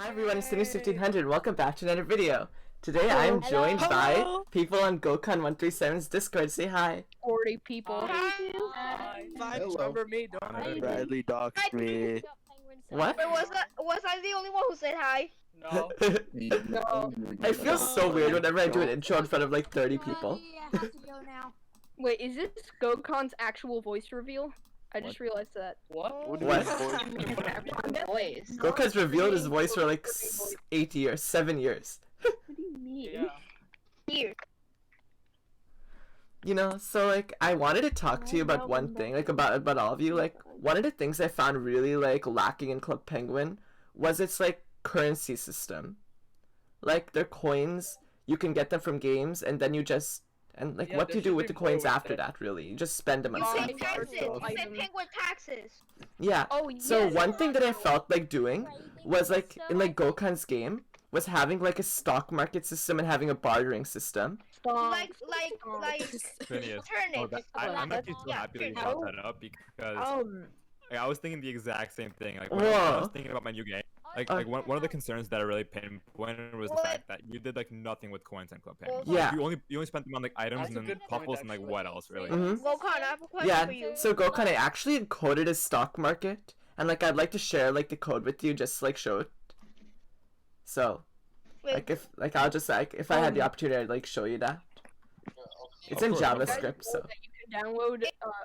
Hi everyone, it's Phineas 1500. Welcome back to another video. Today I am joined by people on Gokhan137's Discord. Say hi. 40 people. Hi. Remember me, don't Bradley doxed me. What? Wait, was I the only one who said hi? No. No. I feel so weird whenever I do an intro in front of like 30 people. I have to go now. Wait, is this Gokhan's actual voice reveal? I just realized that. What? What? Voice. Gokhan's revealed his voice for like 8 years, 7 years. What do you mean? Yeah. Here. You know, so like I wanted to talk to you about one thing, like about all of you. Like one of the things I found really like lacking in Club Penguin was its like currency system. Like their coins, you can get them from games, and then you just like Yeah, what there do you do should with be the coins more with after it. that? Really, you just spend them on You stuff. pay taxes. You pay Items. penguin taxes. Yeah. Oh, yes. So one thing that I felt like doing was like in like Gokhan's game was having like a stock market system and having a bartering system. Stop. Like Phineas. turn Oh, it. I'm actually so happy that you turn brought that up because like, I was thinking the exact same thing. Like when I Whoa. was thinking about my new game, like one of the concerns that I really pinpointed was the What? fact that you did like nothing with coins and Club Penguin. Well, Yeah. You only spent them on like items That's a and then good point, couples and like actually. what else really? Mhm. Gokhan, I have a question Yeah. for you. So Gokhan, I actually encoded a stock market, and like I'd like to share like the code with you, just like show it. So Wait, like if like I'll just like if I had the opportunity, I'd like show you that. It's in Of course. JavaScript, so. That you can download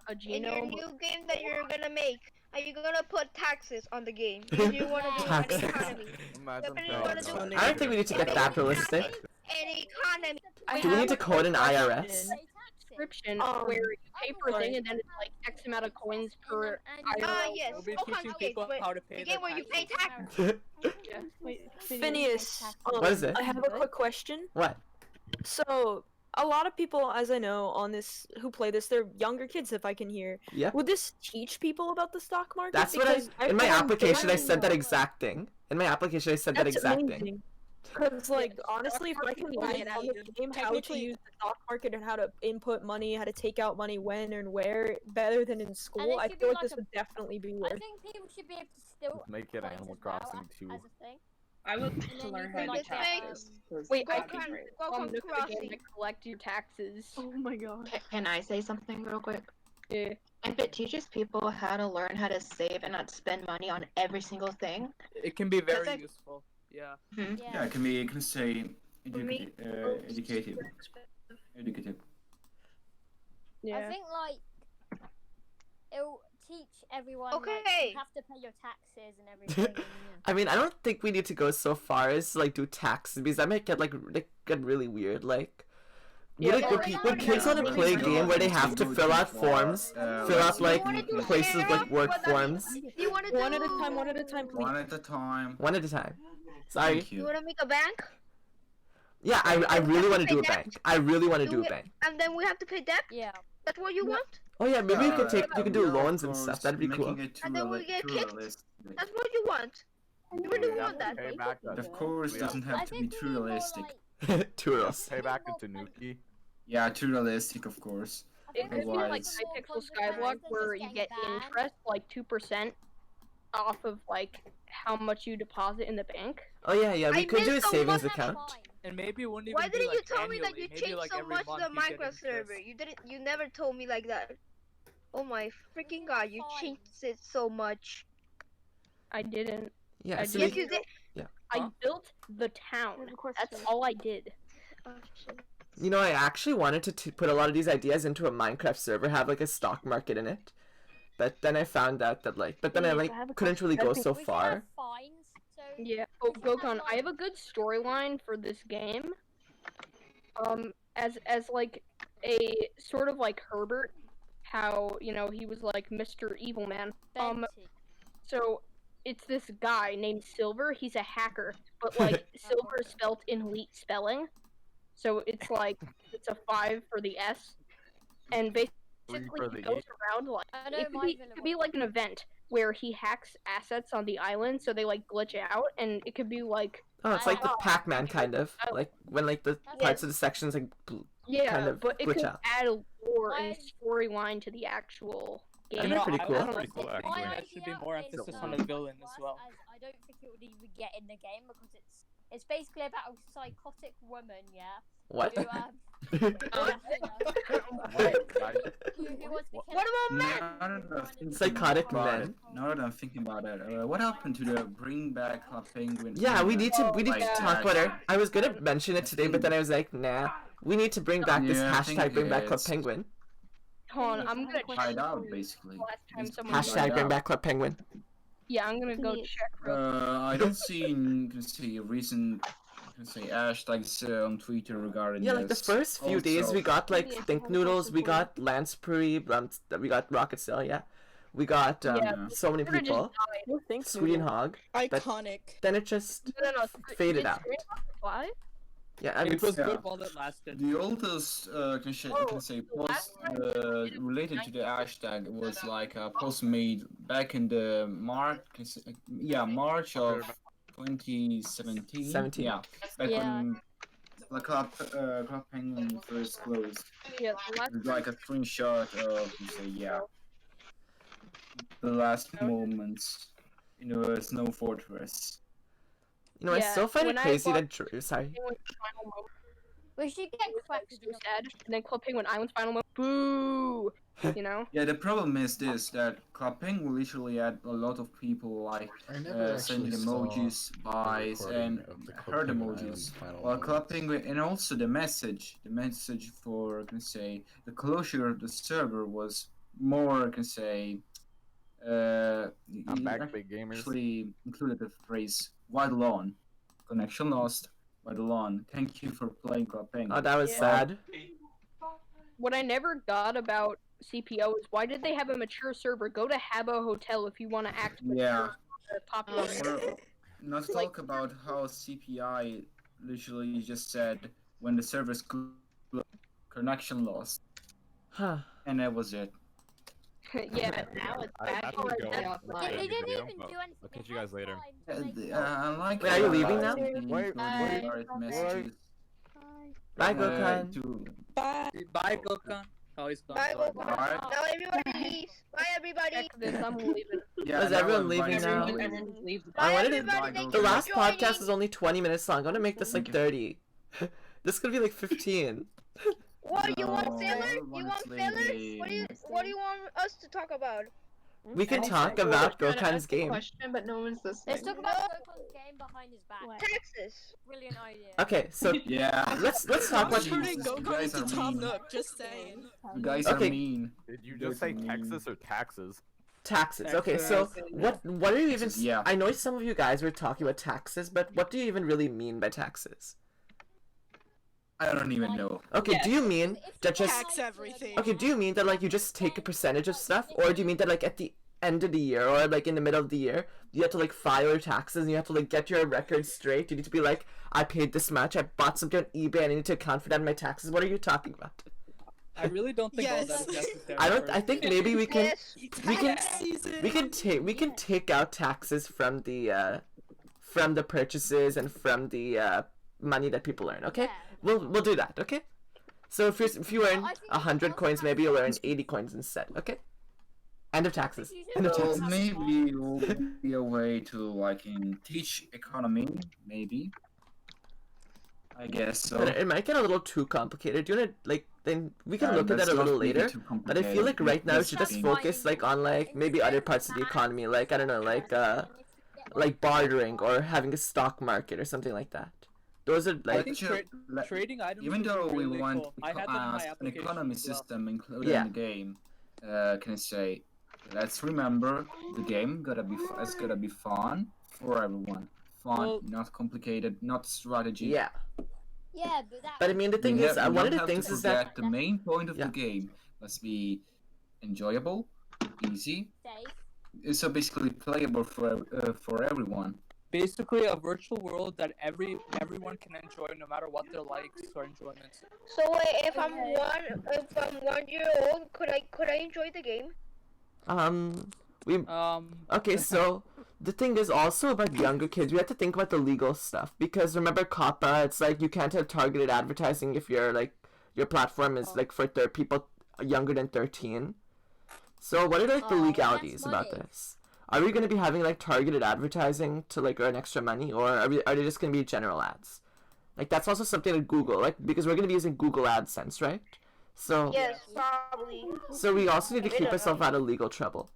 a in your genome. new game that you're gonna make, are you gonna put taxes on the game? Do you wanna do an Taxes. economy? Imagine What do you that. wanna do? I don't think we need to get that realistic. An economy. Do we need to code an IRS? Subscription where you pay for a thing and then it's like X amount of coins per item. Yes. We'll be Gokhan, teaching okay, people wait. how to pay The their game where you pay taxes. taxes. Yeah. Wait, Phineas, What is it? I have a quick question. What? So, a lot of people, as I know, on this who play this, they're younger kids, if I can hear. Yeah. Would this teach people about the stock market? That's what Because in my found application I very- said that exact thing. In my application I said that That's exact thing. amazing. Because, like, honestly, if I can learn on the game how to Technically- use the stock market and how to input money, how to take out money when and where, better than in school, I should feel be like like this a- would definitely be I worth. think people should be able to still Make it coins Animal as well Crossing as too. a thing. I would And then you learn can, how to like, do taxes. Wait, I Gokhan, can Gokhan look at the game Crossing. to collect your taxes. Oh my god. Can I say something real quick? Yeah. If it teaches people how to learn how to save and not spend money on every single thing, It can be very That's useful. Yeah. Yeah. it can be, you can say Me- educative. Educative. I Yeah. think like it'll teach everyone. Like, Okay. you have to pay your taxes and everything. and, I mean, I don't think we need to go so far as to, like do taxes because that might get like get really weird. Like, Yeah, would, but would kids want to play a game where they have to fill out forms, fill out like wanna do places share like work with us? forms, You wanna do? One at a time, please. One at a time. one at a time? Sorry. Thank You you. wanna make a bank? Yeah, I really want to do a bank. I really want to do a Do it. bank. And then we have to pay debt? yeah. That's what you want? Oh yeah, maybe you Yeah, could take you can do yeah, of loans and course, stuff. That'd be cool. making it too And then we get too kicked? realistic. That's what you want? You really want that? Pay back Of course, Yeah. doesn't I have to be think we too need more, realistic. like, Tourists. Pay back into Nuki. Yeah, too realistic, of course. I It think could be we like need Otherwise- more Hypixel Skyblock consequences where just you getting get banned. interest like 2% off of like how much you deposit in the bank. Oh yeah, yeah. We I could do a missed the savings one account. And maybe it wouldn't even Why be didn't you like tell me that annually, you maybe changed like so every much month the you get Minecraft server? interest. You never told me like that. Oh my freaking god, you changed it so much. I didn't. Yeah. I So Yes, we, you did. I Huh? built the town. That's all I did. Oh, shit. you know, I actually wanted to put a lot of these ideas into a Minecraft server, have like a stock market in it. But then I found out that like, but then I like couldn't really go so We should far. have fines. So Yeah. Oh, Gokhan, I have a good storyline for this game. As like a sort of like Herbert, how he was like Mr. Evil Man. Benty. So it's this guy named Silver. He's a hacker, but like Silver is spelt in elite spelling. So it's like it's a 5 for the S, and basically for the he goes around like I know it my could villain be was- like an event where he hacks assets on the island, so they like glitch out, and it could be like Oh, it's like the Oh. Pac-Man kind of, Oh. like when like the parts of the sections like yeah, kind of but it glitch could out. add a lore and Mine- storyline to the actual game. And they're pretty cool. I don't know. Pretty cool, actually. My There should be idea more is emphasis not on the villain as worse, well. as I don't think it would even get in the game because it's basically about a psychotic woman, yeah. What? Who, who wants to kill What about men? Now that I'm thinking Psychotic about men. it- Now that I'm thinking about it, what happened to the bring back Club Penguin? Yeah, we need to Like, talk about it. I was gonna mention it today, but then I was like, nah. We need to bring back this Yeah, I think hashtag bring back Club it's- Penguin. Hold on, I'm gonna Try it check out, for basically. last time It's someone. Try Hashtag it bring out. back Club Penguin. Yeah, I'm gonna go Please. check. Real I don't see, recent, hashtags on Twitter regarding Yeah, like the this. first few days Also- we got like Phineas, Think hold Noodles, on, we hold got Lansbury, we got Rocket Cell, yeah. We got Yeah. so many Twitter just people. died. Who thinks Screen Noodle? Hog. Iconic. Then it just No. faded Did out. Screen Hog survive? Yeah, I mean, It was Yeah. good while it lasted. The oldest can say the last post time we did it was related to the hashtag was like a post made back in the March of 2017. 17. Yeah, back Yeah. when the Club Penguin first closed. Yeah, the last It was like a screenshot of the last moments in the Snow Fortress. you know, I Yeah, still find it when I crazy bought- that Drew, sorry. Penguin's final moment We should get was like cracked. so sad, and then Club Penguin Island's final moment. Boo! You know. Yeah, the problem is this, that Club Penguin literally had a lot of people like I never sending actually saw emojis, the buys, recording and of the Club heard Penguin emojis. Island final While Club moments. Penguin, and also the message for, the closure of the server was more, I'm back, it big gamers. actually included the phrase, "White lawn, connection lost, white lawn, thank you for playing Club Penguin." Oh, that was Yeah. sad. What I never got about CPO is why did they have a mature server? Go to Habbo Hotel if you want to act Yeah. popular. Or not to talk about how CPI literally just said when the server's connection lost, Huh. and that was it. Yeah, now it's I bad. have to go. They Look didn't at the even video, do but anything. I'll catch you guys later. I like. Wait, are you leaving now? Direct messages. Bye, Gokhan. Bye. Bye, Gokhan. Oh, he's gone. Bye, Sorry. Gokhan. Alright. Now everybody leaves. Bye, everybody. Check this, I'm leaving. Yeah, Is now everyone leaving everybody's now? leaving. I wanted to. everybody. Bye, Thank The you for last podcast joining. is only 20 minutes long. I'm gonna make this like 30. This could be like 15. What, you want No, filler? You everyone want is playing filler? game. What do you want us to talk about? We can talk about Gokhan's game. Question, but no one's Let's listening. talk about Gokhan's game behind his back. Taxes. Brilliant idea. Okay, so Yeah. let's talk I'm about. turning Jesus, you Gokhan guys into are Tom mean. Nook, just saying. You guys Okay. are mean. Did you You just guys say are mean. Texas or taxes? Taxes. Okay, so what are you even? Yeah. I know some of you guys were talking about taxes, but what do you even really mean by taxes? I don't even know. Okay, do you mean that just? Tax everything. Okay, do you mean that like you just take a percentage of stuff, or do you mean that like at the end of the year or like in the middle of the year you have to like file your taxes and you have to like get your records straight? You need to be like, I paid this much, I bought something on eBay, and I need to account for that in my taxes. What are you talking about? I really don't think all that Yes. is necessary. I don't. I think maybe we can. Yes. We can- Tax season. We can take out taxes from the purchases and from the money that people earn. Okay, Yeah. we'll do that. Okay. So if you earn I think 100 also coins, maybe you'll earn taxes- 80 coins instead. Okay. End of taxes. you should End of go- taxes. Well, maybe it will be a way to like teach economy. Maybe. I guess so. But it might get a little too complicated. Do you wanna like then we can Yeah, look at let's that a not little make it later. too But I feel like right now we should just complicated. focus like on like maybe other parts of the economy, like I don't know, like bartering or having a stock market or something like that. Those are I like think Like, trading items even would be though we really want cool. I had that in my an application economy as well. system included Yeah. in the game, can I say, let's remember the game it's gotta be fun for everyone. Fun, Well- not complicated, not strategy. yeah. Yeah, but that. But I mean the thing is, one of the things is that the main point of Yeah. the game must be enjoyable, easy, Safe. so basically playable for everyone. Basically, a virtual world that everyone can enjoy, no matter what their likes or enjoyments. So wait, if I'm 1 year old, could I enjoy the game? we okay, so the thing is also about younger kids. We have to think about the legal stuff because remember COPPA, it's like you can't have targeted advertising if you're like your platform is like for people younger than 13. So what are like the Oh, legalities that's about money. this? Are we gonna be having like targeted advertising to like earn extra money, or are they just gonna be general ads? Like that's also something to Google, like because we're gonna be using Google AdSense, right? So Yes, probably. so we also need to I keep don't ourselves know. out of legal trouble.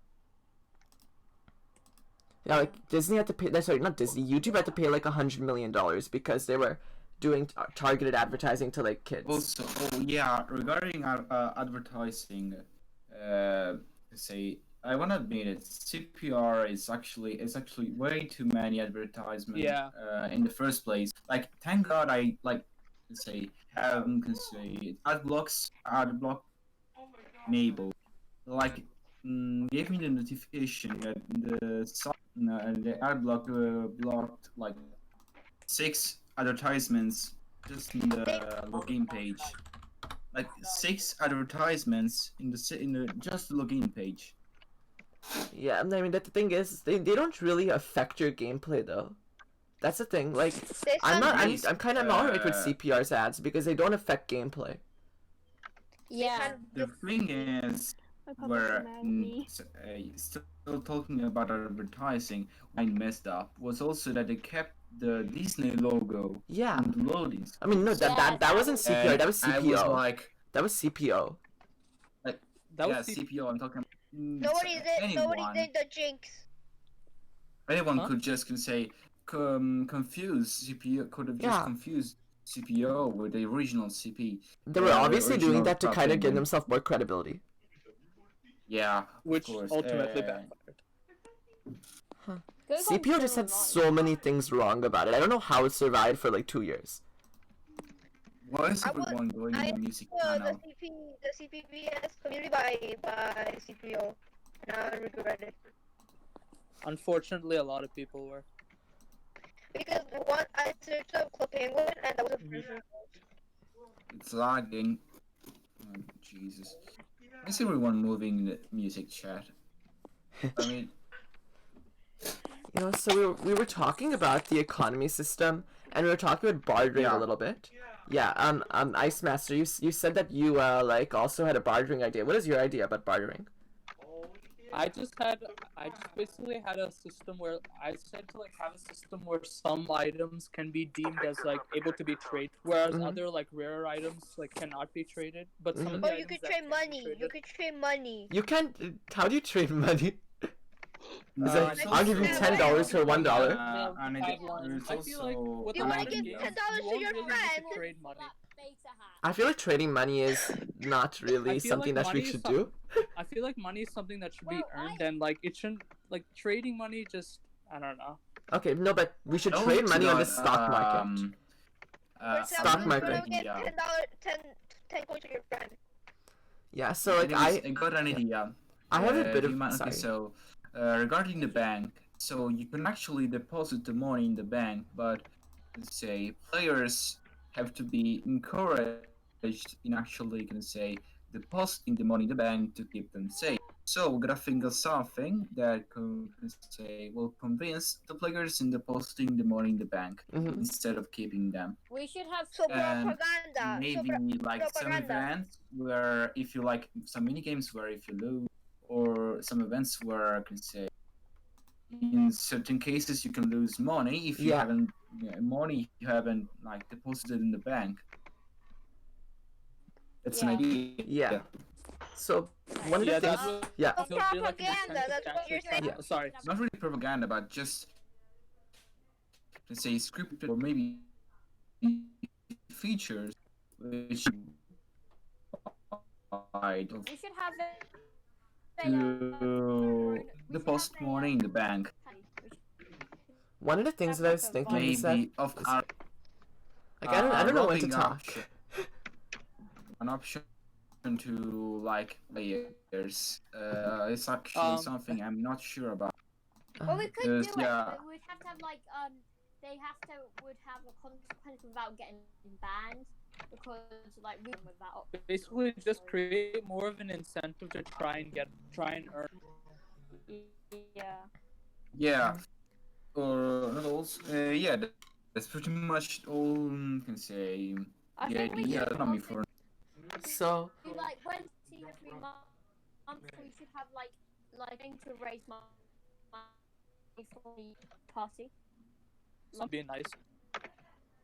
Yeah, like Disney had to pay. Sorry, not Disney. YouTube had to pay like $100 million because they were doing targeted advertising to like kids. Also, yeah, regarding advertising, say I want to admit it, CPR is actually way too many advertisements. Yeah. In the first place, like thank God I like say can say ad block enabled. Like gave me the notification that the ad block blocked like 6 advertisements just in the login page. Like 6 advertisements in the just the login page. Yeah, I mean the thing is they don't really affect your gameplay though. That's the thing. Like I'm kind of alright with CPR's ads because they don't affect gameplay. Yeah. The thing is, we're still talking about advertising. I messed up was also that they kept the Disney logo. Yeah. On the loadings. I mean no, that wasn't CPR. That was CPO. I was like, that was CPO. Like That yeah, was CPO. I'm talking. Nobody did the jinx. Anyone could just can say confuse CPO. Could have just confused CPO with the original CP. They were obviously doing that to kind of give themselves more credibility. Yeah, which of course. ultimately backfired. CPO just had so many things wrong about it. I don't know how it survived for like 2 years. Why is everyone going in the music channel? The CPBS community by CPO. And I regret it. Unfortunately, a lot of people were. Because I searched up Club Penguin and that was a version. It's lagging. Oh, Jesus. Why is everyone moving in the music chat? I mean... You know, so we were talking about the economy system, and we were talking about bartering a little bit. Yeah, Ice Master, you said that you, like, also had a bartering idea. What is your idea about bartering? I just basically had a system where I said to like have a system where some items can be deemed as like able to be traded, whereas other like rarer items like cannot be traded. But some of the items you could trade money. You could trade money. You can't. How do you trade money? I'll give you $10 for $1. And I feel like with you want to give $10 to your friend? I feel like trading money is not really something that we should do. I feel like money is something that should be earned, and like it shouldn't like trading money. Just I don't know. Okay, no, but we should trade money on the stock market. Stock market. $10 coins to your friend. Yeah, so like I got an idea. I have a bit of okay, so regarding the bank, so you can actually deposit the money in the bank, but let's say players have to be encouraged in actually can say depositing the money in the bank to keep them safe. So we're gonna think of something that can say will convince the players in depositing the money in the bank instead of keeping them. We should have propaganda. Maybe like some events where if you like some mini games where if you lose, or some events where I can say in certain cases you can lose money if you haven't like deposited in the bank. That's an idea. Yeah. So one of the things, propaganda. That's what you're saying. Yeah, sorry. Not really propaganda, but just let's say scripted or maybe features which we should have to deposit money in the bank. One of the things that I was thinking is that I don't know when to talk. An option to like players. It's actually something I'm not sure about. Well, we could do it, but we'd have to have like would have a consequence without getting banned because like we with that option. Basically, just create more of an incentive to try and earn. Yeah. Yeah. Or not also. Yeah. That's pretty much all I can say. I The think we idea should for. So. like when 2 3 months we should have like thing to raise money for the party. That'd be nice.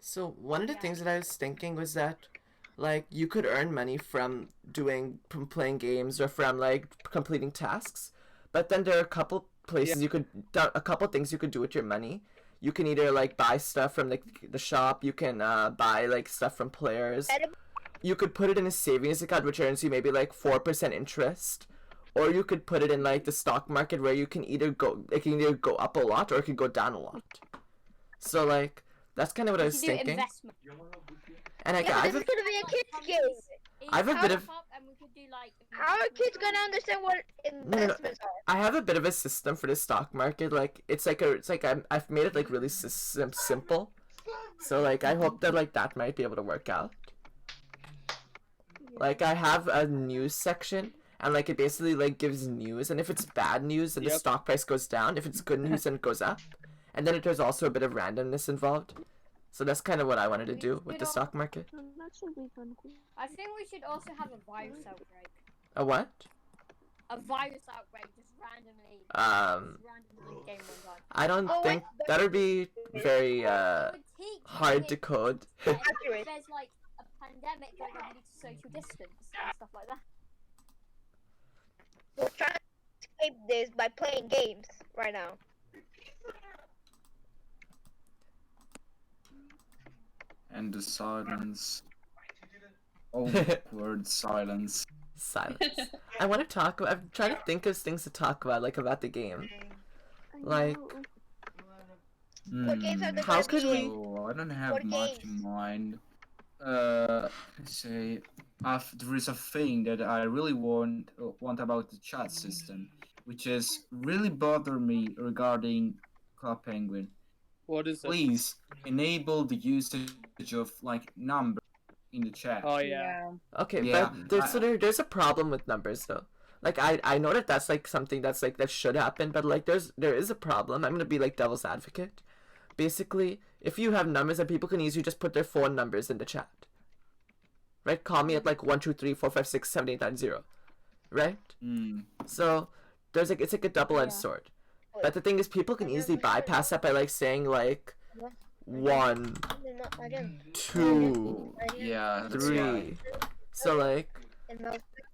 So one of the things that I was thinking was that, like, you could earn money from playing games or from like completing tasks, but then there are a couple places a couple things you could do with your money. You can either like buy stuff from the shop. You can buy like stuff from players. You could put it in a savings account which earns you maybe like 4% interest, or you could put it in like the stock market where it can either go up a lot or it can go down a lot. So like that's kind of what I was thinking. And like, this is gonna be a kids game. I have a bit of. How are kids gonna understand what investments are? I have a bit of a system for the stock market. Like I've made it like really simple. So like I hope that like that might be able to work out. Like I have a news section, and like it basically like gives news, and if it's bad news then the stock price goes down. If it's good news then it goes up. And then there's also a bit of randomness involved. So that's kind of what I wanted to do with the stock market. I think we should also have a virus outbreak. A what? A virus outbreak, just randomly. Game one time. I don't think that would be very hard to code. If there's like a pandemic going on, we need to social distance and stuff like that. We're trying to escape this by playing games right now. And the silence. Awkward silence. Silence. I want to talk about. I'm trying to think of things to talk about, like about the game. Like. What games are there How could we? I don't have much in mind. Let's say, there is a thing that I really want about the chat system, which is really bother me regarding Club Penguin. What is it? Please enable the usage of like numbers in the chat. Oh yeah. Okay, Yeah, but there's a problem with numbers though. Like I know that that's like something that's like that should happen, but like there is a problem. I'm gonna be like devil's advocate. Basically, if you have numbers and people can easily just put their phone numbers in the chat. Right? Call me at like 1 2 3 4 5 6 7 8 9 0. Right? So there's like it's like a double-edged sword. But the thing is, people can easily bypass that by like saying like 1, 2, Yeah, 3. So like,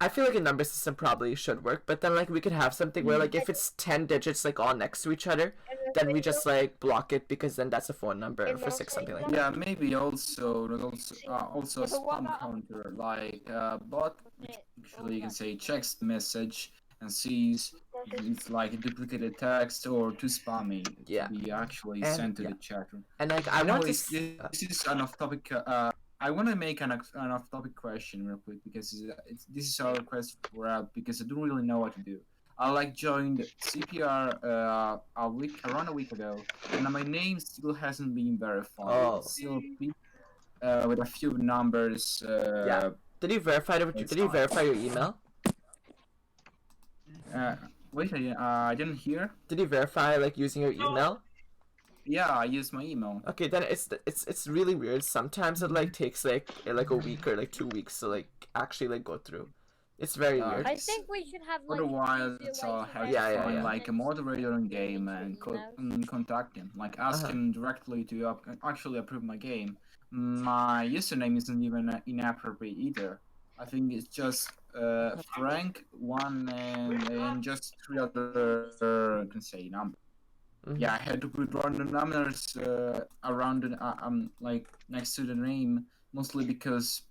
I feel like a number system probably should work, but then like we could have something where like if it's 10 digits like all next to each other, then we just like block it because then that's a phone number for 6, something like that. Yeah, maybe also a spam counter, like bot which actually you can say checks the message and sees if it's like a duplicated text or too spammy to be actually sent to the chat room. And like I want to. This is an off-topic. I want to make an off-topic question real quick because this is our request for help because I don't really know what to do. I like joined CPR around a week ago, and my name still hasn't been verified. Oh. It's still with a few numbers. Yeah. Did you verify it? Did you verify your email? Wait, I didn't hear. Did you verify like using your email? Yeah, I used my email. Okay, then it's really weird. Sometimes it like takes like a week or like 2 weeks to like actually like go through. It's very weird. I think we should have like. Otherwise, I'll have to find like a moderator in game and contact him, like ask him directly to actually approve my game. My username isn't even inappropriate either. I think it's just Frank 1 and just 3 other can say numbers. Yeah, I had to put random numbers around like next to the name, mostly because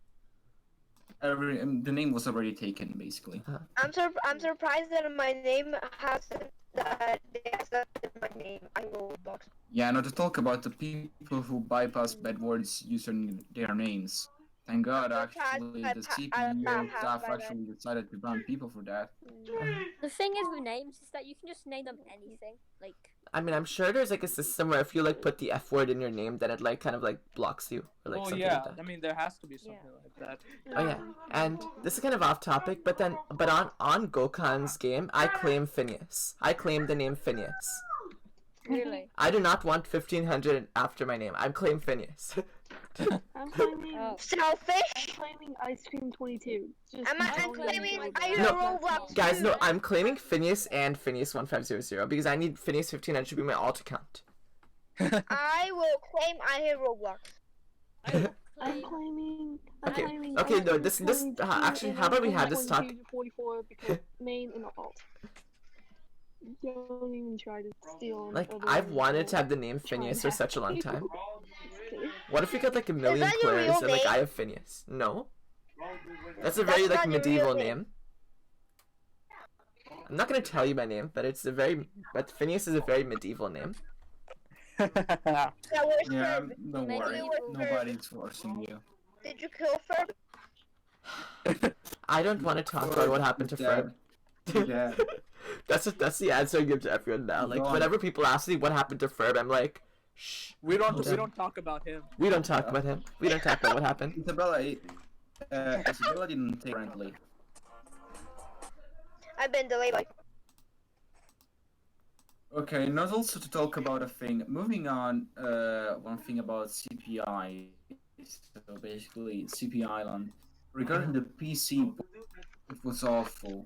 the name was already taken, basically. I'm surprised that my name hasn't that they accepted my name. I will box. Yeah, not to talk about the people who bypass bad words using their names. Thank God, actually, the CPU staff actually decided to ban people for that. The thing is with names is that you can just name them anything. Like. I mean, I'm sure there's like a system where if you like put the F word in your name, then it like kind of like blocks you or like something like that. I mean, there has to be something like that. Oh yeah, and this is kind of off topic, but on Gokhan's game, I claim Phineas. I claim the name Phineas. Really? I do not want 1500 after my name. I'm claim Phineas. I'm claiming. Selfish. I'm claiming Ice Cream 22. I'm claiming I No, Roblox. guys, no, I'm claiming Phineas and Phineas1500 because I need Phineas 1500 to be my alt account. I will claim I hate Roblox. I'm claiming. I'm Okay, claiming okay, Ice no, Cream this, 22 actually, and how about we I'm have this talk? 22 to 44 because main and alt. Don't even try to steal. Like, other I've wanted to people. have the name Try and Phineas for hack such a long people. time. Just kidding. What if we get like a million that your players real and like I name? have Phineas? No? That's a very like not your real medieval name. name. I'm not gonna tell you my name, but but Phineas is a very medieval name. Yeah, where's yeah, Ferb? don't worry. Nobody's forcing you. Did you kill Ferb? I don't want to talk about what happened to Fred. Yeah. That's the answer I give to everyone now. Like Gone. whenever people ask me what happened to Ferb, I'm like, shh. We don't talk about him. We don't talk about him. We don't talk about what happened. Isabella didn't take currently. I've been delayed by. Okay, not also to talk about a thing. Moving on, one thing about CPI. So basically, CP Island. Regarding the PC, it was awful.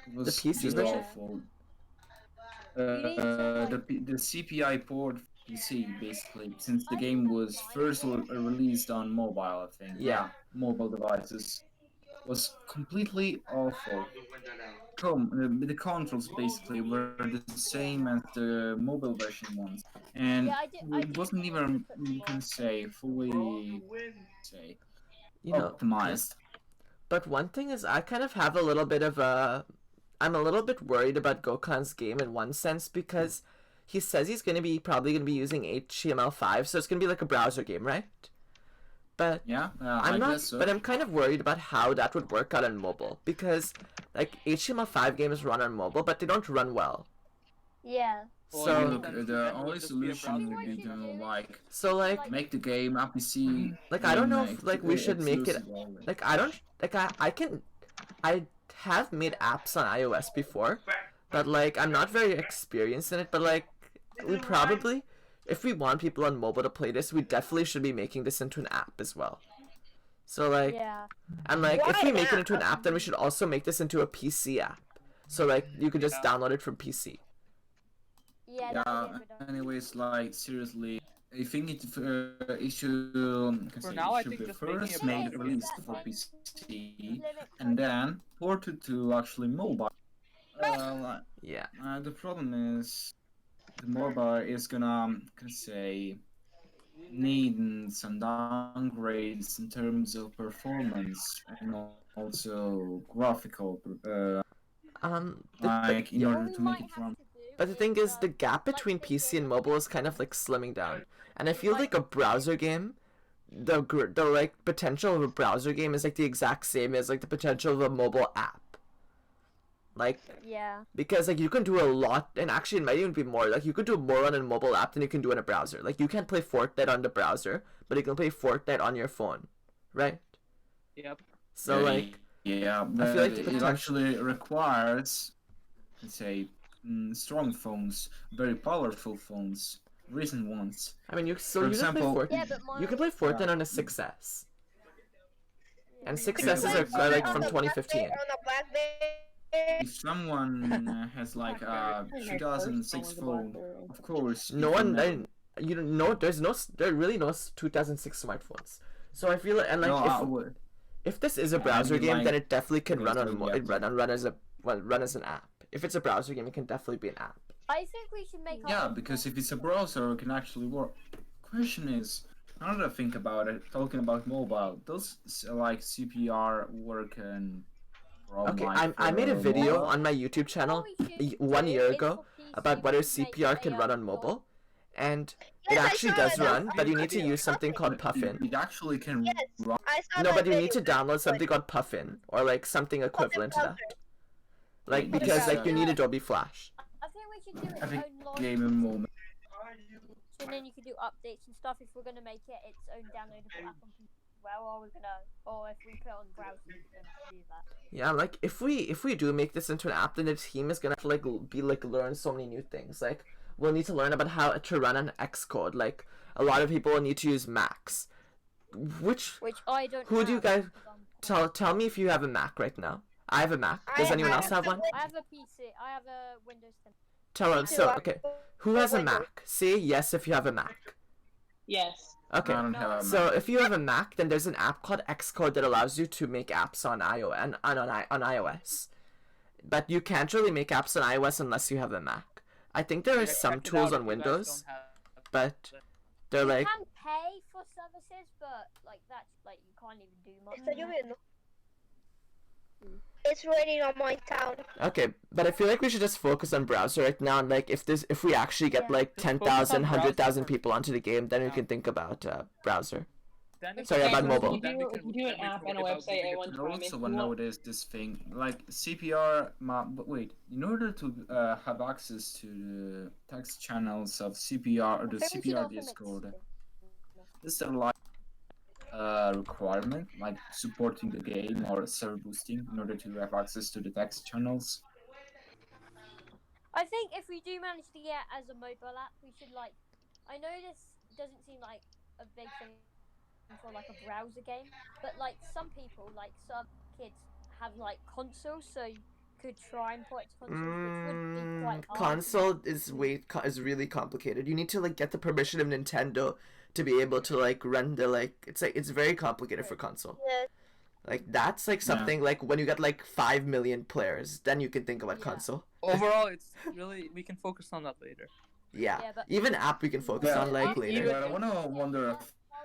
It was The PC just version? awful. The CPI port PC, basically, since the game was first released on mobile, I think. Yeah. Mobile devices. Was completely awful. The controls basically were the same as the mobile version ones, and Yeah, I it wasn't even, you can say, fully optimized. But one thing is, I kind of have a little bit of I'm a little bit worried about Gokhan's game in one sense because he says he's probably gonna be using HTML5, so it's gonna be like a browser game, right? But yeah, I'm not. So. But I'm kind of worried about how that would work out on mobile because like HTML5 games run on mobile, but they don't run well. Yeah. So look, the only solution would be to make the game RPC. Like I don't know if like we should make it. Like I don't like I have made apps on iOS before, but like I'm not very experienced in it. But like we probably. If we want people on mobile to play this, we definitely should be making this into an app as well. So like, and like if we make it into an app, then we should also make this into a PC app. So like you could just download it from PC. Yeah. Anyways, like seriously, I think it should be first made released for PC and then ported to actually mobile. Yeah. The problem is. The mobile is gonna need some downgrades in terms of performance and also graphical in order to make it run. But the thing is, the gap between PC and mobile is kind of like slimming down, and I feel like a browser game, the like potential of a browser game is like the exact same as like the potential of a mobile app. Like, because like you can do a lot, and actually it might even be more. Like you could do more on a mobile app than you can do in a browser. Like you can't play Fortnite on the browser, but you can play Fortnite on your phone, right? Yep. So like, but I feel like it actually requires, let's say, strong phones, very powerful phones, recent ones. I mean, you For example, you can play Fortnite on a 6S, and 6S are like from 2015. If someone has like a 2006 phone, of course. No one, there are really no 2006 smartphones. So I feel like, and like if this is a browser game, then it definitely can run as an app. If it's a browser game, it can definitely be an app. I think we should make. Yeah, because if it's a browser, it can actually work. Question is, now that I think about it, talking about mobile, does like CPR work and? Okay, I made a video on my YouTube channel 1 year ago about whether CPR can run on mobile, and it actually does run, but you need to use something called Puffin. It actually can run. No, but you need to download something called Puffin, or like something equivalent to that. Like, because like you need Adobe Flash. I think we should do it Every its own launch. game in moment. And then you can do updates and stuff if we're gonna make it its own downloadable app on PC. Well, or if we put it on browser, we can do that. Yeah, like if we do make this into an app, then the team is gonna have to like learn so many new things. Like will need to learn about how to run an Xcode. Like a lot of people will need to use Macs. Which I don't. who do you guys tell me if you have a Mac right now? I have a Mac. Does anyone else have one? I have a PC. I have a Windows 10. Tell us. So okay, who has a Mac? Say yes if you have a Mac. Yes. Okay. I don't have a Mac. So if you have a Mac, then there's an app called Xcode that allows you to make apps on iOS. But you can't really make apps on iOS unless you have a Mac. I think there are some tools on Windows, but they're like. You can pay for services, but like that's like you can't even do much. It's raining on my town. Okay, but I feel like we should just focus on browser right now. And like, if we actually get like Just focus 10,000, on 100,000 browser. people onto the game, then we can think about browser. Then Sorry, about mobile. If you do an app and a website at one And time, also, if you want- nowadays this thing like CPR. But wait, in order to have access to the text channels of CPR or the CPR Discord, is there like requirement like supporting the game or server boosting in order to have access to the text channels? I think if we do manage to get as a mobile app, we should like. I know this doesn't seem like a big thing for like a browser game, but like some people, like some kids, have like consoles, so you could try and port it to consoles, which would be quite hard. Console is really complicated. You need to like get the permission of Nintendo to be able to like run the it's very complicated for console. Like that's like something like when you get like 5 million players, then you can think about console. Overall, it's really we can focus on that later. Yeah, even app we can focus on like later. But I wonder a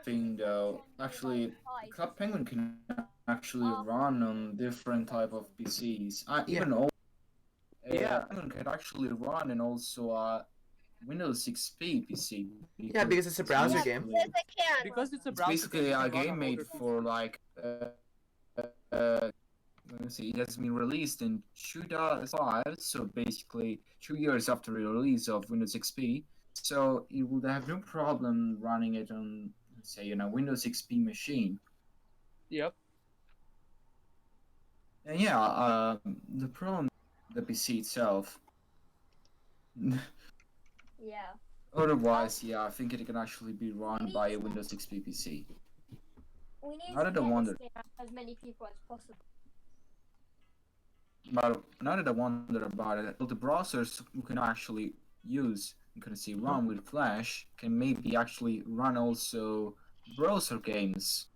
thing though. Actually, Club Penguin can actually run on different type of PCs. Even old. Penguin can actually run and also Windows XP PC. Yeah, because it's a browser game. Yes, I can. Because it's a It's browser basically game, a you can run game on made older for like let me see, it has been released in 2005, so basically 2 years after the release of Windows XP. So you would have no problem running it on, say, Windows XP machine. Yep. And the problem the PC itself. Yeah. Otherwise, I think it can actually be run by a Windows XP PC. We need Not to at the get wonder. this game out to as many people as possible. But now that I wonder about it, the browsers we can actually use, you can see run with Flash, can maybe actually run also browser games.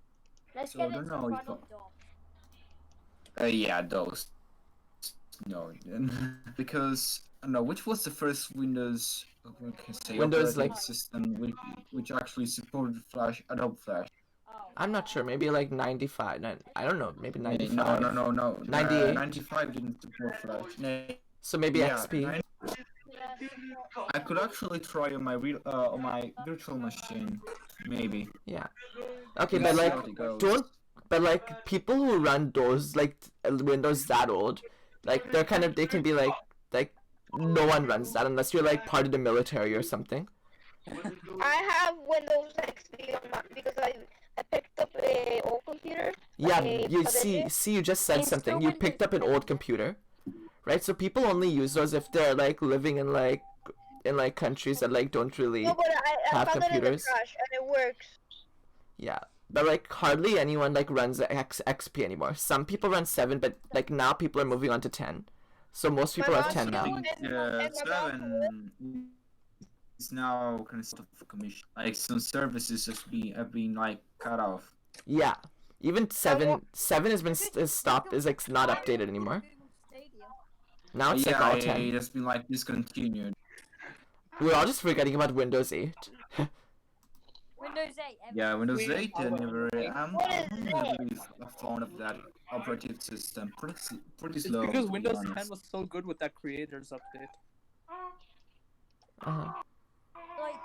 Let's So I get it don't to know run if on DOM. those. No, because I don't know which was the first Windows, we can say, Windows, operating like- system which actually supported Flash, Adobe Flash. I'm not sure. Maybe like 95. I don't know. Maybe 95. No. 98. 95 didn't support Flash. So maybe Yeah, XP. I could actually try on my virtual machine, maybe. Yeah. Okay, Let's but see like how it goes. but like people who run those like Windows that old, like they can be like no one runs that unless you're like part of the military or something. I have Windows XP on my because I picked up a old computer. Yeah, a you Prodigy. see you just said It's something. still You picked up an old computer, right? So people only use those if they're like living in like countries that like don't really No, but I have found it in the computers. trash and it works. Yeah, but like hardly anyone like runs XP anymore. Some people run 7, but like now people are moving on to 10. So most people have 10 now. And my mom 7 is now kind of commission. Like some services have been like cut off. Yeah, even 7 has been stopped. Is like not updated anymore. Now it's like all 10. It has been like discontinued. We're all just forgetting about Windows 8. Windows 8. Yeah, Windows 8 What I'm not really fond of that operative system. Pretty It's slow. because to be Windows honest. 10 was so good with that creators update. Like,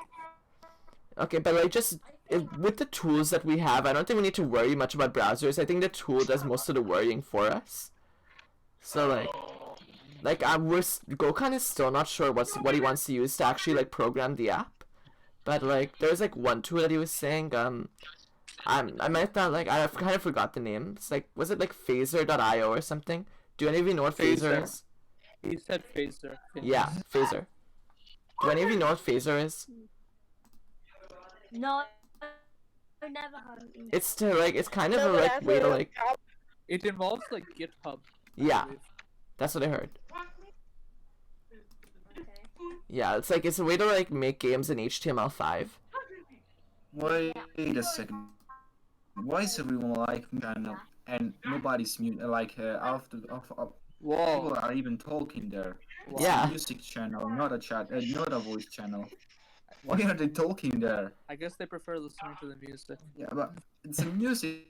Okay, but like just with the tools that we have, I don't think we need to worry much about browsers. I think the tool does most of the worrying for us. So Gokhan is still not sure what he wants to use to actually like program the app. But like there's like one tool that he was saying, I might not like I kind of forgot the name. It's like, was it like phaser.io or something? Do any of you know what phaser Phaser. is? He said phaser. Yeah, phaser. Do any of you know what phaser is? No, I never heard of it. It's to like, it's kind of No, a but like I've way to heard like, It involves like GitHub. yeah, that's what I heard. Okay. Yeah, it's a way to like make games in HTML5. Wait a second. Why is everyone like channel and nobody's mute? Like after people Whoa. are even talking there. It's Yeah. a music channel, not a chat, not a voice channel. Why are they talking there? I guess they prefer listening to the music. Yeah, but it's a music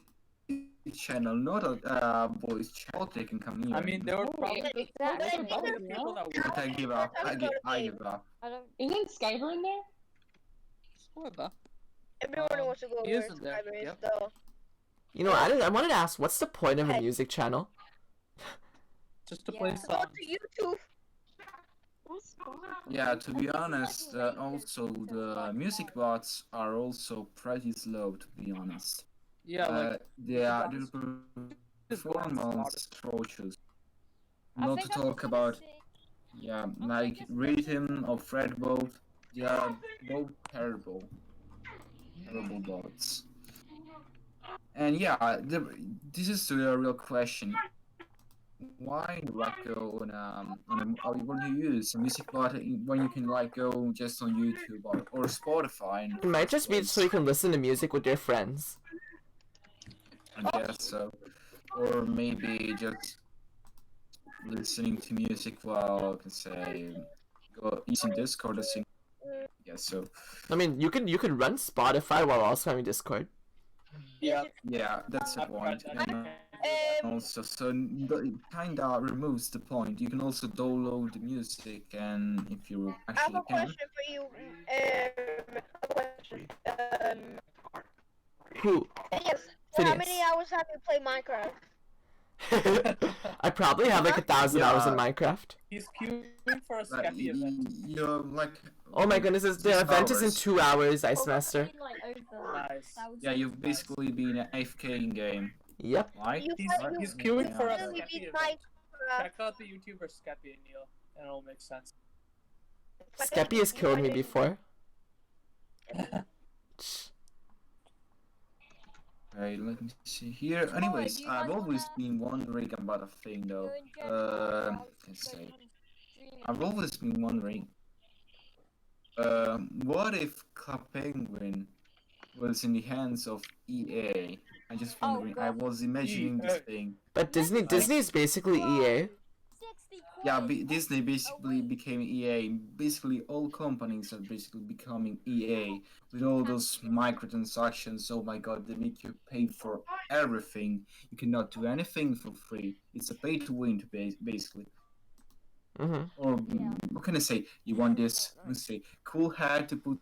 channel, not a voice channel. They can come here. I mean, they were probably Exactly. probably the people that But I give up. I give up. I don't. Isn't Skyber in there? Whatever. Everyone wants to go he where isn't there, Skyber is, yep. though. You know, I wanted to ask, what's the point of a music channel? Just to play Yeah. Go songs. to YouTube. Yeah, to be honest, also the music bots are also pretty slow. To be honest, Yeah, like their is performance atrocious. I Not to think I talk was about gonna say- like rhythm or fretboard. They are both terrible bots. And yeah, this is the real question. Why like go on or when you use a music bot when you can like go just on YouTube or Spotify? It might just be so you can listen to music with your friends. I guess so, or maybe just listening to music while I can say using Discord or something. Yeah, so I mean, you could run Spotify while also having Discord. yeah. yeah, that's the point. And also, so it kinda removes the point. You can also download the music, and if you I have actually a can. question for you. A question. Who? Yes. How Phineas. many hours have you played Minecraft? I probably have like 1,000 hours in Yeah. Minecraft. He's queuing for a Like, Skeppy event. you're like. Oh my goodness, the 6 event is in hours. 2 hours, Ice Oh, Master. that's been, like, over Nice. 1,000. Yeah, you've basically been an AFK in game, Yep. right? He's queuing for a really Skeppy beat event. Minecraft. Check out the YouTuber Skeppy, Neil, and it'll make sense. Skeppy has killed me before. Right, let me see here. Anyways, you I've guys always wanna- been wondering about a thing though. You're in general, Let's go say. on streaming. I've always been wondering, what if Club Penguin was in the hands of EA? I just Oh, wondering. I God. was imagining this thing. But Disney is basically EA. 60 Yeah, coins. Disney basically became EA. Basically, all companies are basically becoming EA with all those microtransactions. Oh my god, they make you pay for everything. You cannot do anything for free. It's a pay to win, basically. Mm-hmm. Or what can I say? You want this, let's say, cool hat to put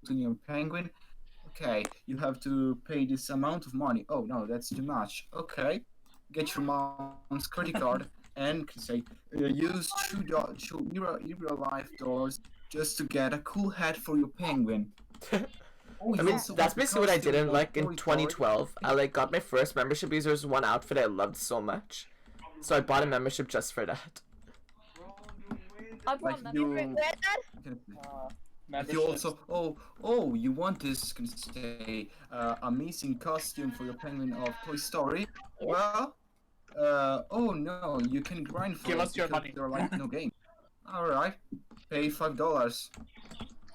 on your penguin? Okay, you have to pay this amount of money. Oh no, that's too much. Okay, get your mom's credit card and can say use $2 just to get a cool hat for your penguin. I mean, that's basically what I did in like in 2012. I like got my first membership because there was one outfit I loved so much, so I bought a membership just for that. I brought Like membership. If you also you want this can say amazing costume for your penguin of Toy Story? Well, oh no, you can grind for Give it us your because money. there are like no game. All right, pay $5,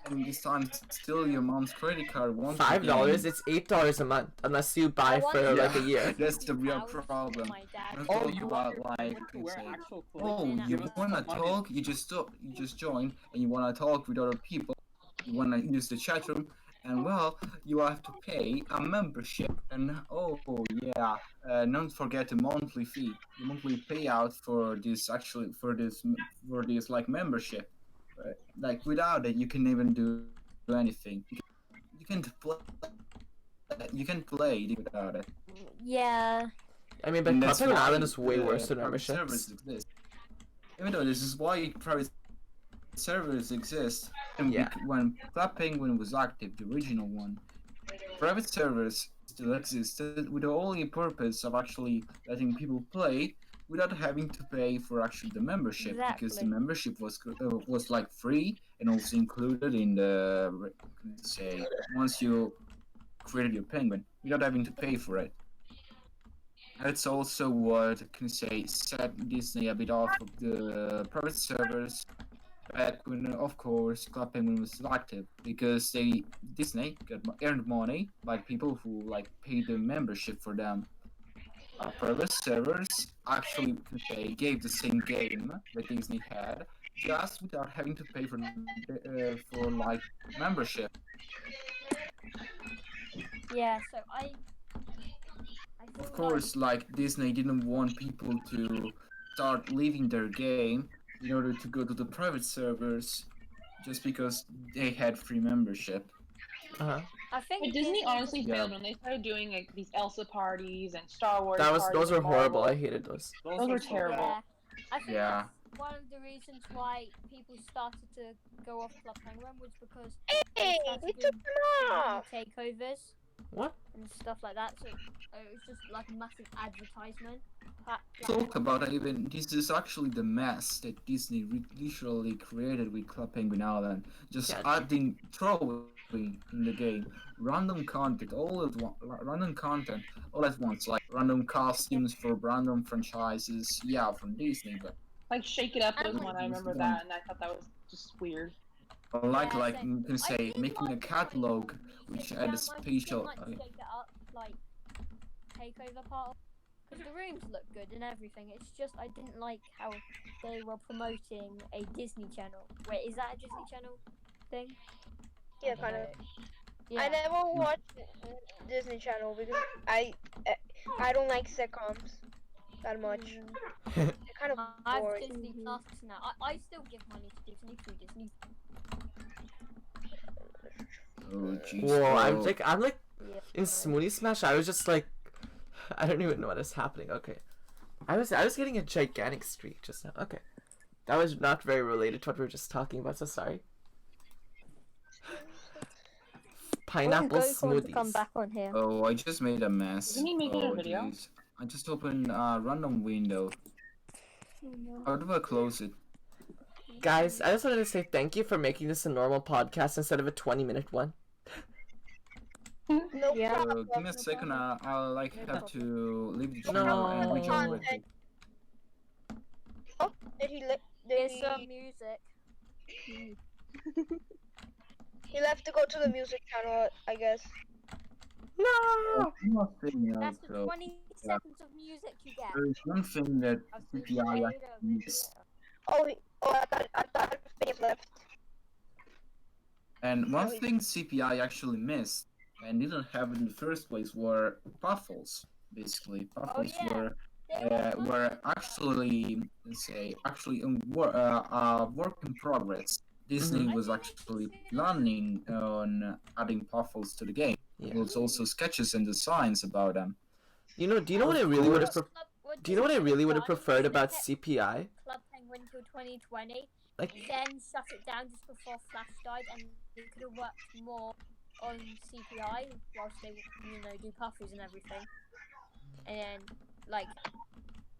and this time still your mom's credit card won't. $5? It's $8 a month unless you buy for like a year. That's the real problem. My dad. Let's Oh, talk you about want like to wear say, actual oh, clothes? you Give us wanna some money. talk? You just join, and you wanna talk with other people. You wanna use the chat room, and well, you have to pay a membership. And oh yeah, don't forget the monthly fee, the monthly payout for this like membership. Like without it, you can even do anything. You can't play. You can play without it. Yeah. I mean, but And Club that's Penguin why, Island is way worse than private servers memberships. exist. Even though this is why private servers exist. And Yeah. when Club Penguin was active, the original one, private servers still existed with the only purpose of actually letting people play without having to pay for actually the membership, because the Exactly. membership was like free and also included in the say once you created your penguin without having to pay for it. That's also what can say set Disney a bit off of the private servers back when, of course, Club Penguin was active, because Disney earned money by people who like paid the membership for them. Private servers actually can say gave the same game that Disney had, just without having to pay for like membership. Yeah, so I Of feel course, like Disney didn't want people to start leaving their game in order to go to the private servers just because they had free membership. Uh-huh. I think But Disney honestly Yeah. failed when they started doing like these Elsa parties and Star Wars Those parties. were and horrible. Marvel. I hated those. Those were terrible. Yeah, I think Yeah. that's one of the reasons why people started to go off Club Penguin was because Hey, they started we doing took them off. takeovers What? and stuff like that. So it was just like a massive advertisement. Talk about it, even this is actually the mess that Disney literally created with Club Penguin Island. Just adding, throwing in the game random content all at once, like random costumes for random franchises. Yeah, from Disney, but Like Shake It Up was Like, one. I remember that, and I thought that was just weird. like Yeah, you can say did making a like catalog the which music had a that much, didn't special. like Shake It Up, like takeover part. Because the rooms look good and everything. It's just I didn't like how they were promoting a Disney Channel. Wait, is that a Disney Channel thing? Yeah, kind of. Yeah. I never watched Disney Channel because I don't like sitcoms that much. They're kind of I have boring. Disney Plus now. I still give money to Disney through Disney. Oh jeez. Whoa, I'm Oh. like in Smoothie Smash. I was just like, I don't even know what is happening. Okay, I was getting a gigantic streak just now. Okay, that was not very related to what we were just talking about. So sorry. Pineapple smoothies. To come back on here. Oh, I just made a mess. Isn't he making a video? Jeez. I just opened a random window. How do I close it? Guys, I just wanted to say thank you for making this a normal podcast instead of a 20-minute one. No problem. Give me a second. I'll like have to leave the No. channel and rejoin real quick. Oh, did he? Here's some music. He left to go to the music channel, I guess. No. That's the 20 seconds of music you get. There is one thing that I've seen CPI later actually missed. I thought Phineas left. And one thing CPI actually missed and didn't have in the first place were puffles. Basically, puffles were actually, let's say, work in progress. Disney was actually planning on adding puffles to the game. Yeah. There was also sketches and designs about them. Do you know what I really would have? Do you know what I really would have preferred about CPI? Club Penguin till 2020. Like, then shut it down just before Flash died, and they could have worked more on CPI whilst they, do puffers and everything. And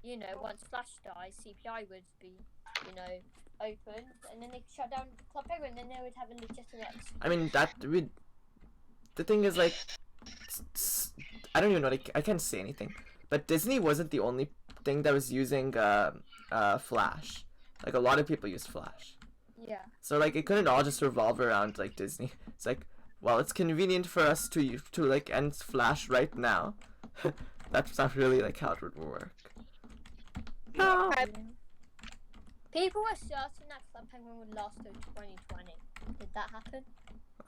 then, once Flash dies, CPI would be, open, and then they could shut down Club Penguin, and then they would have a legitimate. I mean, the thing is, like, I don't even know. I can't say anything. But Disney wasn't the only thing that was using Flash. Like, a lot of people used Flash. Yeah. So, like, it couldn't all just revolve around, like, Disney. It's like, well, it's convenient for us to like, end Flash right now. That's not really, like, how it would work. No! People were certain that Club Penguin would last till 2020. Did that happen?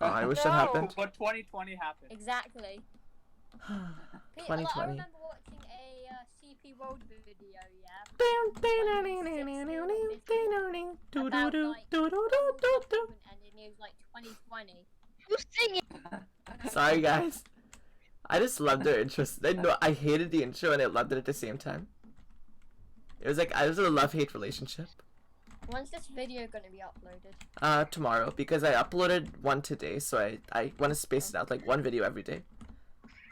Oh, I wish that happened. But 2020 happened. Exactly. 2020. I remember watching a CP World video, and it was like 2020. You sing it. Sorry, guys. I just loved their intro. I hated the intro and I loved it at the same time. It was like, it was a love-hate relationship. When's this video gonna be uploaded? Tomorrow, because I uploaded one today, so I want to space it out, like one video every day.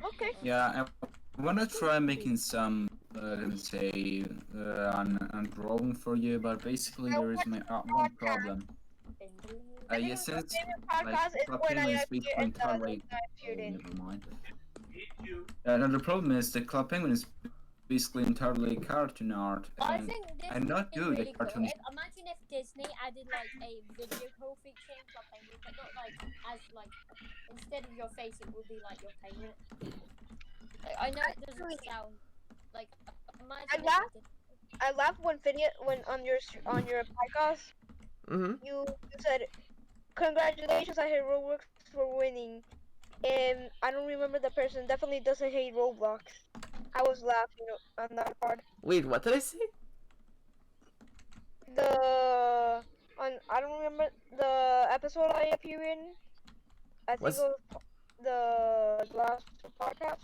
Okay. Yeah, I want to try making some let's say an problem for you, but basically there is one problem. Yeah, since like Podcast is Club when I Penguin is appear basically and the entirely. I appeared in. Never mind. And the problem is the Club Penguin is basically entirely cartoon art, I and think this I'm not is good really at cool. cartoon. Imagine if Disney added like a video call feature in Club Penguin, but not like as like instead of your face, it will be like your penguin. Like, I know it doesn't sound like. Imagine I laughed when Phineas when on your podcast you said congratulations, I hate Roblox for winning, and I don't remember the person. Definitely doesn't hate Roblox. I was laughing on that part. Wait, what did I say? I don't remember the episode I appear in. I think it was the last podcast.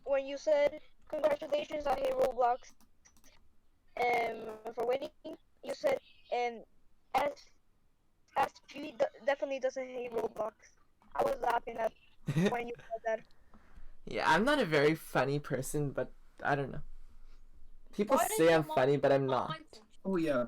When you said congratulations, I hate Roblox, for winning, you said SG definitely doesn't hate Roblox. I was laughing at when you said that. Yeah, I'm not a very funny person, but I don't know. People say I'm funny, but I'm not. Oh yeah.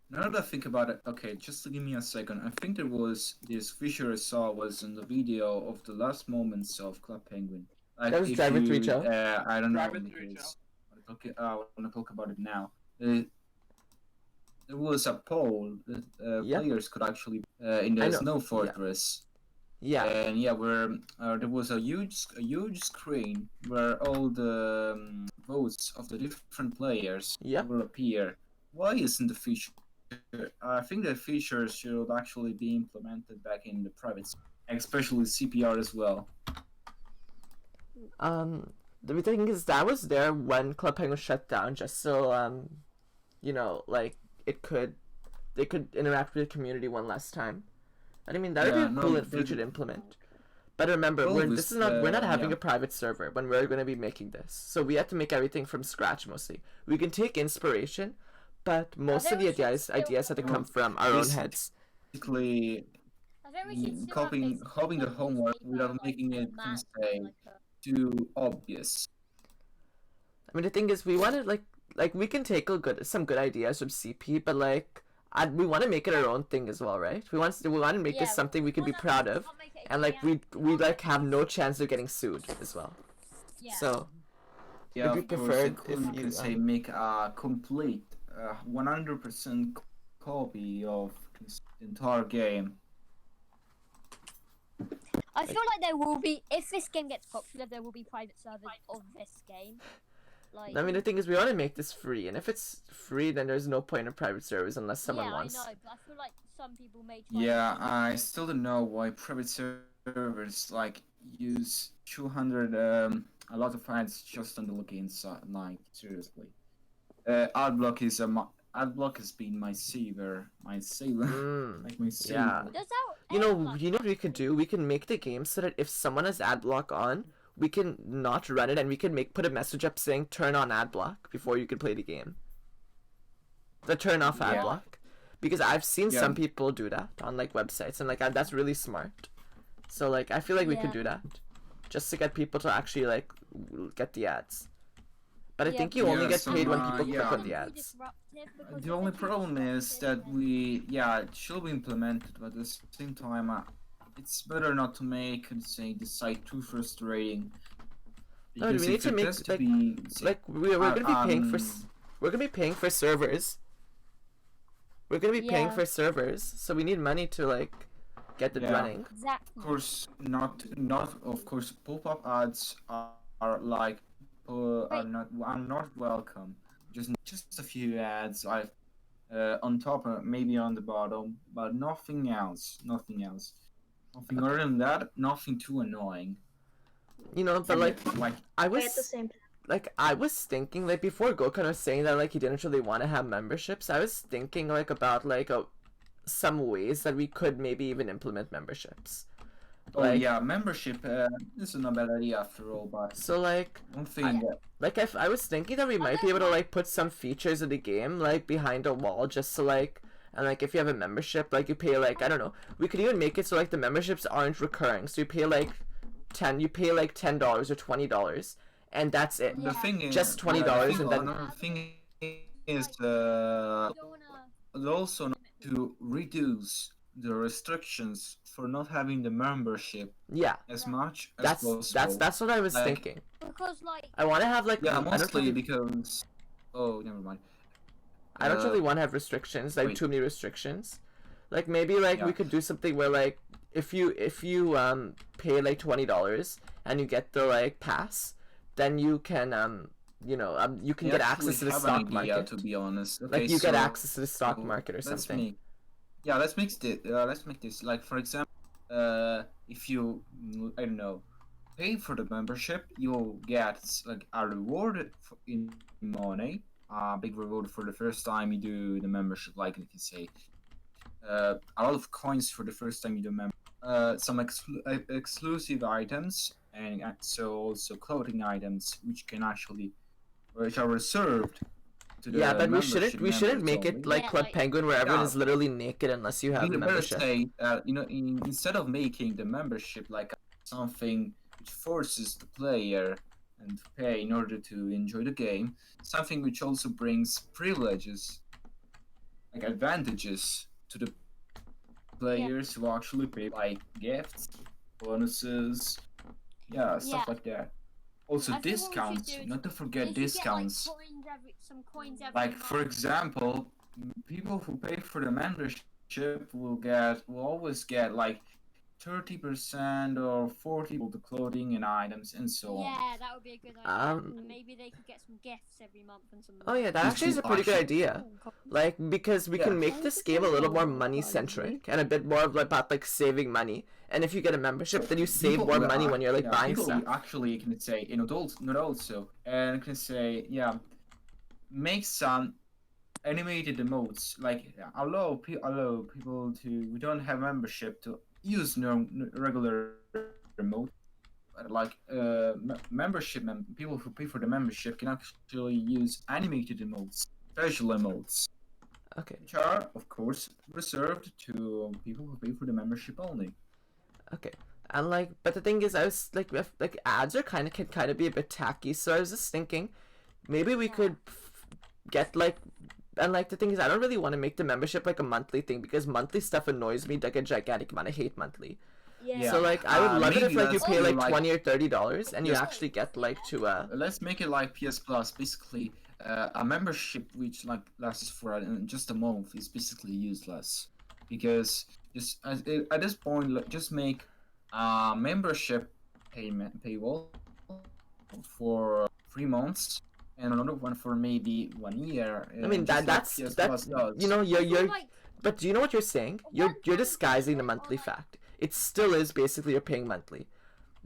Now that I think about it, okay, just to give me a second. I think there was this feature I saw was in the video of the last moments of Club Penguin. Like, that was Driver 3 Joe. I don't know because I want to talk about it now. There was a poll that players could actually in the Snow Fortress. Yeah. And yeah, where there was a huge screen where all the votes of the different players will appear. Why isn't the feature? I think the feature should actually be implemented back in the private, especially CPR as well. The thing is that was there when Club Penguin shut down, just so you know, like they could interact with the community one last time. I mean, that would be a cool feature to implement. But remember, we're not having a private server when we're going to be making this. So we have to make everything from scratch mostly. We can take inspiration, but most of the ideas have to come from our own heads. Basically, copying the homework without making it too obvious. I mean, the thing is, we want to like we can take some good ideas from CP, but like. We want to make it our own thing as well, right? We want to make this something we can be proud of, and like we like have no chance of getting sued as well. Yeah. So yeah, we prefer if you can say make a complete 100% copy of the entire game. I feel like there will be, if this game gets popular, there will be private servers of this game. Like, I mean, the thing is, we want to make this free, and if it's free, then there's no point in private servers unless someone wants. Yeah, I know, but I feel like some people may try. Yeah, I still don't know why private servers like use 200 a lot of ads just on the login side. Like seriously, adblock has been my savior, like my savior. Yeah. You know what we could do? We can make the game so that if someone has adblock on, we can not run it, and we can put a message up saying turn on adblock before you can play the game. The turn off adblock, because I've seen some people do that on like websites, and like that's really smart. So like I feel like we could do that, just to get people to actually like get the ads. But I think you only get paid when people click on the ads. The only problem is that it should be implemented, but at the same time, it's better not to make, say, the site too frustrating. No, we need to make we're gonna be paying for servers. We're gonna be paying for servers, so we need money to like get it running. Exactly. Of course, not of course. Pop-up ads are like are not welcome. Just a few ads, on top, maybe on the bottom, but nothing else. Nothing other than that, nothing too annoying. You know, but like I was at the same time. Like I was thinking, like before Gokhan was saying that like he didn't really want to have memberships, I was thinking like about like some ways that we could maybe even implement memberships. Oh yeah, membership. This is not a bad idea after all, but so like one thing I was thinking that we might be able to like put some features of the game like behind a wall, just to like. And like if you have a membership, like you pay like I don't know, we could even make it so like the memberships aren't recurring. So you pay like $10 or $20, and that's it. The thing is, Just $20, and then another thing is also not to reduce the restrictions for not having the membership as much as possible. That's what I was thinking. Because like I want to have like mostly because never mind. I don't really want to have restrictions, like too many restrictions. Like maybe like we could do something where like if you pay like $20 and you get the like pass, then you can you can get access to the stock market. To be honest, like you get access to the stock market or something. Let's make this like, for example, if you I don't know, pay for the membership, you'll get like a reward in money, a big reward for the first time you do the membership, like you can say, a lot of coins for the first time you do some exclusive items, and so also clothing items which are reserved to the but we shouldn't make it like Club Penguin where everyone is literally naked unless you have the membership. Say, instead of making the membership like something which forces the player and to pay in order to enjoy the game, something which also brings privileges, like advantages to the players who actually pay, like gifts, bonuses, stuff like that. Also discounts, not to forget discounts. Some coins every like month. For example, people who pay for the membership will always get like 30% or 40% the clothing and items and so on. Yeah, that would be a good idea. And maybe they could get some gifts every month and some. Oh yeah, that actually is a pretty good idea. Like because we can make this game a little more money centric and a bit more of about like saving money. And if you get a membership, then you save more money when you're like buying stuff. Actually, can say not also, and can say make some animated emotes, like allow people who don't have membership to use regular emote. Like people who pay for the membership can actually use animated emotes, special emotes. Okay. Which are, of course, reserved to people who pay for the membership only. Okay. And like, but the thing is, I was like ads can kind of be a bit tacky, so I was just thinking, maybe we could get like, and like the thing is, I don't really want to make the membership like a monthly thing because monthly stuff annoys me like a gigantic amount. I hate monthly. Yeah. So like, I would love it if like you pay like $20 or $30 and you actually get like to Let's make it like PS Plus, basically. A membership which like lasts for just a month is basically useless, because just at this point just make a membership paywall for 3 months and another one for maybe 1 year. I mean that's you're but do you know what you're saying? You're disguising the monthly fact. It still is basically you're paying monthly.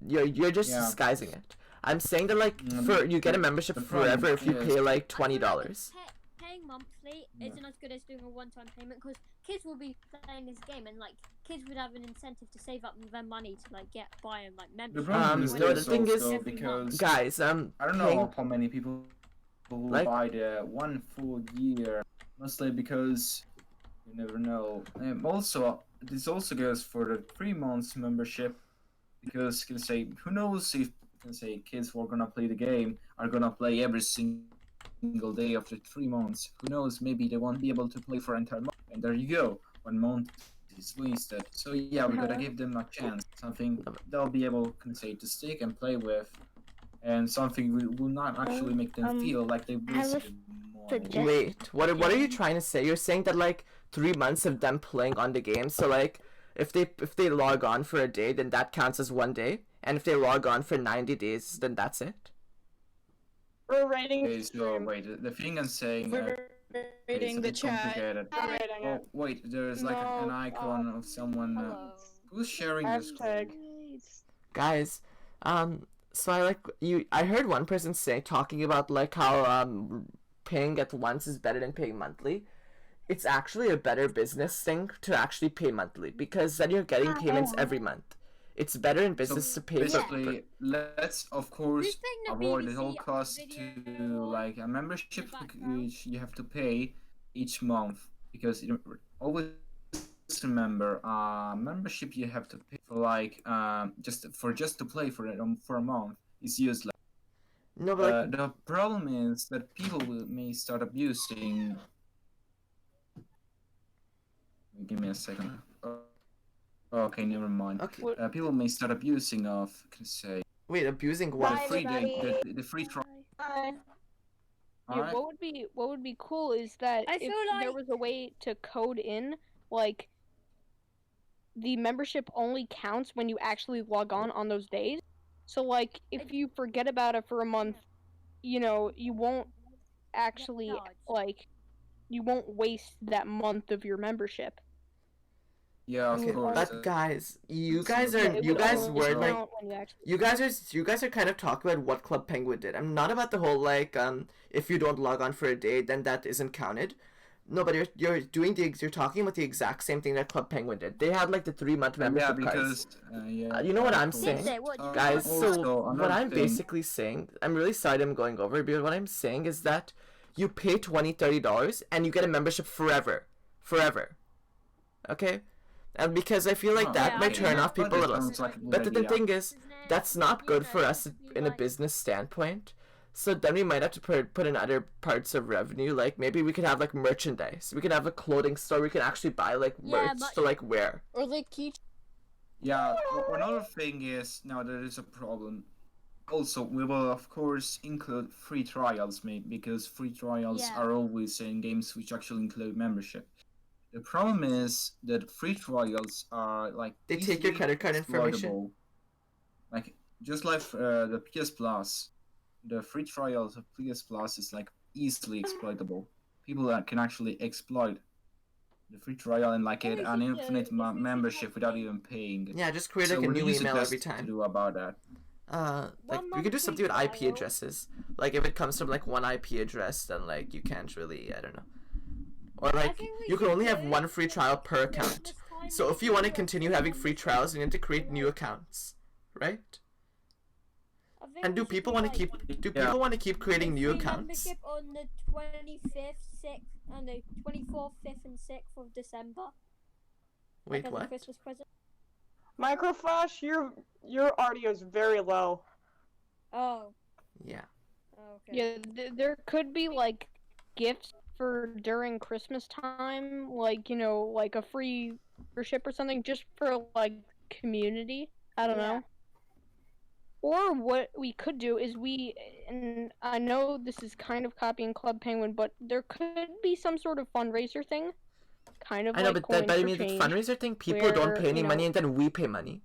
You're just disguising it. I'm saying that like you get a membership forever if you pay like $20. Paying monthly isn't as good as doing a one-time payment because kids will be playing this game and like kids would have an incentive to save up their money to like buy them like membership. No, the thing is, because guys, I don't know how many people will like, buy the 1 full year, mostly because you never know. Also, this also goes for the 3 months membership, because can say who knows if kids who are gonna play the game are gonna play every single day after 3 months. Who knows? Maybe they won't be able to play for an entire month, and there you go. 1 month is wasted. So yeah, we gotta give them a chance. Something they'll be able to stick and play with, and something will not actually make them feel like they wasted more. Wait, what are you trying to say? You're saying that like 3 months of them playing on the game, so like if they log on for a day, then that counts as 1 day, and if they log on for 90 days, then that's it. We're rating. Okay, so wait, the thing I'm saying. We're rating the chat. Oh wait, there's like an icon of someone who's sharing this. Guys, so I heard one person talking about like how paying at once is better than paying monthly. It's actually a better business thing to actually pay monthly, because then you're getting payments every month. It's better in business to pay. Basically, let's of course avoid at all costs to like a membership which you have to pay each month, because always remember membership you have to pay for like just to play for it for a month is useless. No, but like, the problem is that people may start abusing. Give me a second. Okay, never mind. Okay. People may start abusing of, can say. Wait, abusing what? The free trial. Yeah, what would be cool is that if there was a way to code in like the membership only counts when you actually log on those days. So like if you forget about it for a month, you know, you won't actually like you won't waste that month of your membership. Yeah, of course. But guys, you guys are kind of talking about what Club Penguin did. I'm not about the whole like if you don't log on for a day then that isn't counted. No, but you're talking about the exact same thing that Club Penguin did. They had like the 3-month membership cards. You know what I'm saying, guys? So what I'm basically saying, I'm really sorry I'm going over, but what I'm saying is that you pay $20-$30 and you get a membership forever. Okay. Because I feel like that might turn off people a little. But the thing is, that's not good for us in a business standpoint. So then we might have to put in other parts of revenue. Like maybe we could have like merchandise. We could have a clothing store. We can actually buy like merch to like wear. Or like key. Yeah. Another thing is now there is a problem. Also, we will of course include free trials, because free trials are always in games which actually include membership. The problem is that free trials are like they take your credit card information. Like just like the PS Plus, the free trials of PS Plus is like easily exploitable. People that can actually exploit the free trial and like get an infinite membership without even paying. Yeah, just create like a new email every time. To do about that. Like we could do something with IP addresses. Like if it comes from like one IP address, then like you can't really, I don't know. Or like you can only have one free trial per account. So if you want to continue having free trials, you need to create new accounts, right? And do people want to keep creating new accounts? On the 25th, 6th, and the 24th, 5th, and 6th of December. Wait, like what? Christmas present. Microflash, your audio is very low. Oh. Yeah. Okay. Yeah, there could be like gifts for during Christmas time, like, you know, like a free membership or something just for like community. I don't know. Or what we could do is and I know this is kind of copying Club Penguin, but there could be some sort of fundraiser thing. Kind of I know, like but I mean the fundraiser thing, people don't pay any money and then we pay money.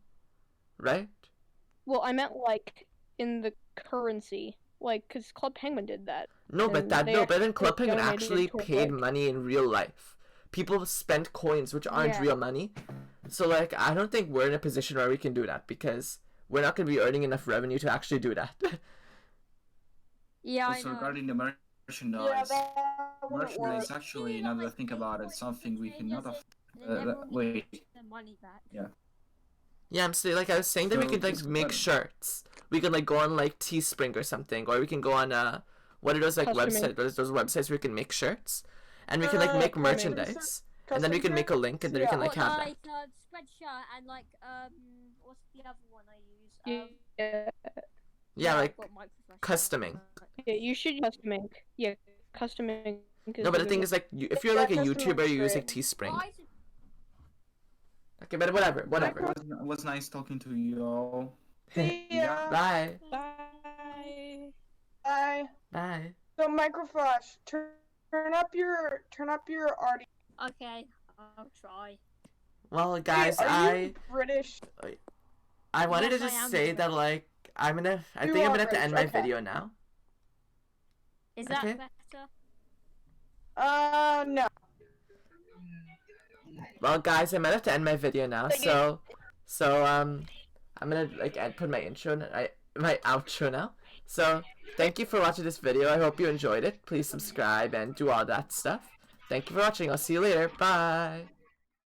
Right? Well, I meant like in the currency. Like, because Club Penguin did that. No, but then Club Penguin actually paid money in real life. People spent coins, which aren't real money. So, like, I don't think we're in a position where we can do that, because we're not going to be earning enough revenue to actually do that. Yeah, also, I know. regarding the merchandise, merchandise actually, now that I think about it, something we cannot wait. Money back. Yeah. Yeah, I'm saying, like, I was saying that we could, like, make shirts. We could, like, go on, like, Teespring or something, or we can go on, what are those, like, websites, those websites where we can make shirts, and we can, like, make merchandise, and then we can make a link, and then we can, like, have that. Like, Spreadshirt and, like, what's the other one I use? Yeah, like, customing. Yeah, you should custom ink. Yeah, custom ink. No, but the thing is, like, if you're, like, a YouTuber, you use, like, Teespring. Okay, but whatever. It was nice talking to you all. Yeah. Bye. Bye. Bye. Bye. So Microflash, turn up your audio. Okay, I'll try. Well, guys, Are you British? I wanted to just say that, like, I think I'm gonna have to end my video now. Is that better? No. Well, guys, I might have to end my video now. So I'm gonna like put my my outro now. So thank you for watching this video. I hope you enjoyed it. Please subscribe and do all that stuff. Thank you for watching. I'll see you later. Bye.